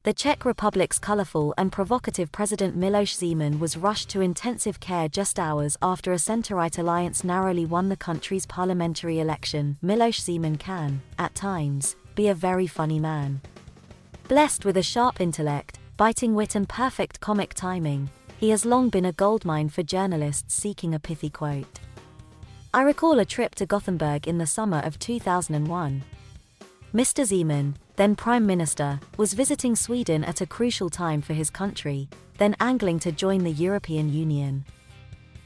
The Czech Republic's colourful and provocative President Milos Zeman was rushed to intensive care just hours after a centre-right alliance narrowly won the country's parliamentary election. Milos Zeman can, at times, be a very funny man. Blessed with a sharp intellect, biting wit and perfect comic timing, he has long been a goldmine for journalists seeking a pithy quote. I recall a trip to Gothenburg in the summer of 2001. Mr. Zeman, then Prime Minister, was visiting Sweden at a crucial time for his country, then angling to join the European Union.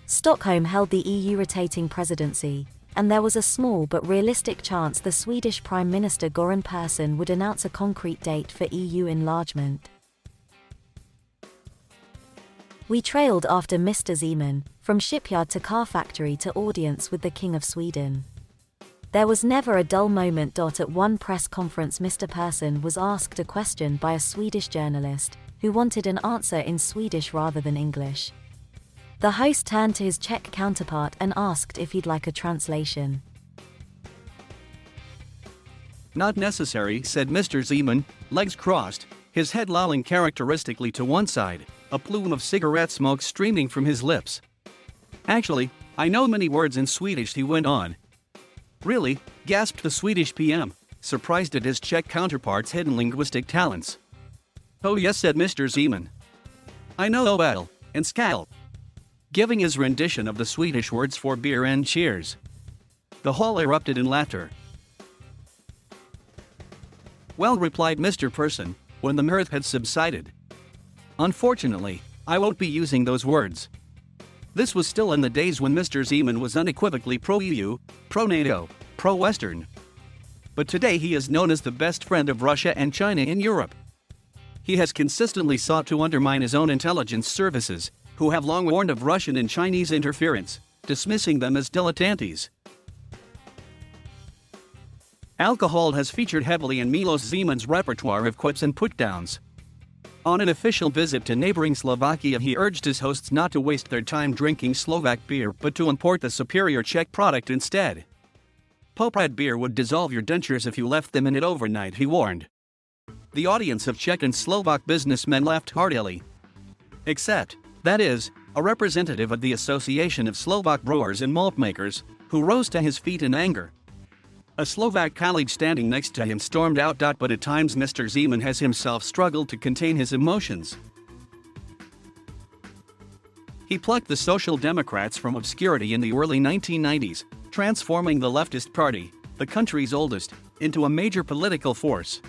Stockholm held the EU rotating presidency, and there was a small but realistic chance the Swedish Prime Minister Göran Persson would announce a concrete date for EU enlargement. We trailed after Mr. Zeman, from shipyard to car factory to audience with the King of Sweden. There was never a dull moment. At one press conference, Mr. Persson was asked a question by a Swedish journalist, who wanted an answer in Swedish rather than English. The host turned to his Czech counterpart and asked if he'd like a translation. "Not necessary," said Mr. Zeman, legs crossed, his head lolling characteristically to one side, a plume of cigarette smoke streaming from his lips. "Actually, I know many words in Swedish," he went on. "Really?" gasped the Swedish PM, surprised at his Czech counterpart's hidden linguistic talents. "Oh yes," said Mr. Zeman. "I know öl and skål," giving his rendition of the Swedish words for beer and cheers. The hall erupted in laughter. "Well," replied Mr. Persson, when the mirth had subsided, "unfortunately, I won't be using those words." This was still in the days when Mr. Zeman was unequivocally pro-EU, pro-NATO, pro-Western. But today he is known as the best friend of Russia and China in Europe. He has consistently sought to undermine his own intelligence services, who have long warned of Russian and Chinese interference, dismissing them as dilettantes. Alcohol has featured heavily in Milos Zeman's repertoire of quips and put-downs. On an official visit to neighboring Slovakia, he urged his hosts not to waste their time drinking Slovak beer but to import the superior Czech product instead. Poprad beer would dissolve your dentures if you left them in it overnight, he warned. The audience of Czech and Slovak businessmen laughed heartily. Except, that is, a representative of the Association of Slovak Brewers and Malt Makers, who rose to his feet in anger. A Slovak colleague standing next to him stormed out. But at times Mr. Zeman has himself struggled to contain his emotions. He plucked the Social Democrats from obscurity in the early 1990s, transforming the leftist party, the country's oldest, into a major political force.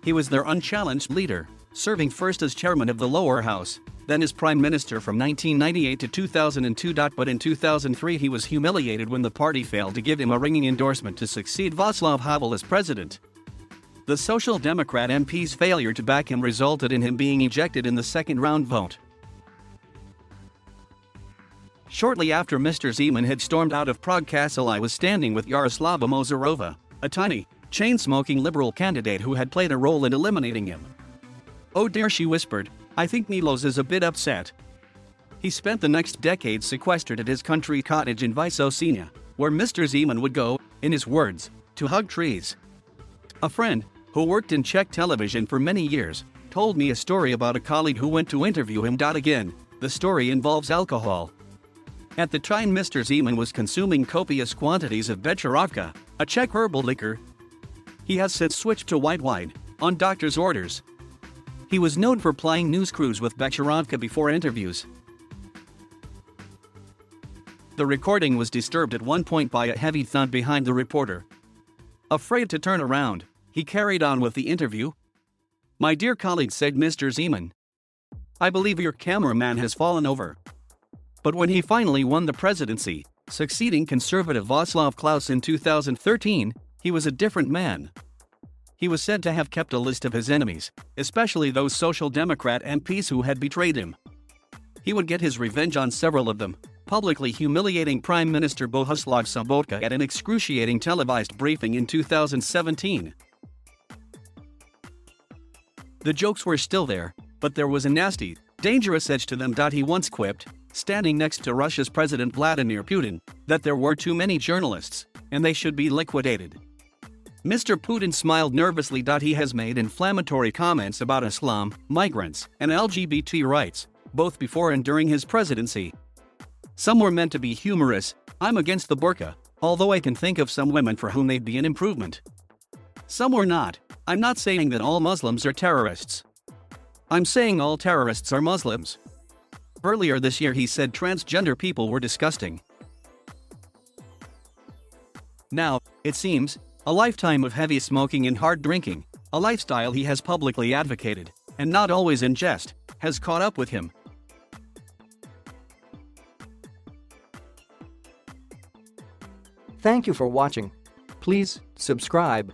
He was their unchallenged leader, serving first as chairman of the lower house, then as prime minister from 1998 to 2002. But in 2003 he was humiliated when the party failed to give him a ringing endorsement to succeed Václav Havel as president. The Social Democrat MP's failure to back him resulted in him being ejected in the second-round vote. Shortly after Mr. Zeman had stormed out of Prague Castle, I was standing with Yaroslava Mozarova, a tiny, chain-smoking liberal candidate who had played a role in eliminating him. "Oh dear," she whispered, "I think Milos is a bit upset." He spent the next decade sequestered at his country cottage in Vysočina, where Mr. Zeman would go, in his words, to hug trees. A friend, who worked in Czech television for many years, told me a story about a colleague who went to interview him. Again, the story involves alcohol. At the time Mr. Zeman was consuming copious quantities of Becherovka, a Czech herbal liquor. He has since switched to white wine, on doctor's orders. He was known for plying news crews with Becherovka before interviews. The recording was disturbed at one point by a heavy thud behind the reporter. Afraid to turn around, he carried on with the interview. "My dear colleague," said Mr. Zeman, "I believe your cameraman has fallen over." But when he finally won the presidency, succeeding conservative Václav Klaus in 2013, he was a different man. He was said to have kept a list of his enemies, especially those Social Democrat MPs who had betrayed him. He would get his revenge on several of them, publicly humiliating Prime Minister Bohuslav Sobotka at an excruciating televised briefing in 2017. The jokes were still there, but there was a nasty, dangerous edge to them. He once quipped, standing next to Russia's President Vladimir Putin, that there were too many journalists, and they should be liquidated. Mr. Putin smiled nervously. He has made inflammatory comments about Islam, migrants, and LGBT rights, both before and during his presidency. Some were meant to be humorous. I'm against the burqa, although I can think of some women for whom they'd be an improvement. Some were not. I'm not saying that all Muslims are terrorists. I'm saying all terrorists are Muslims. Earlier this year he said transgender people were disgusting. Now, it seems, a lifetime of heavy smoking and hard drinking, a lifestyle he has publicly advocated, and not always in jest, has caught up with him. Thank you for watching. Please subscribe.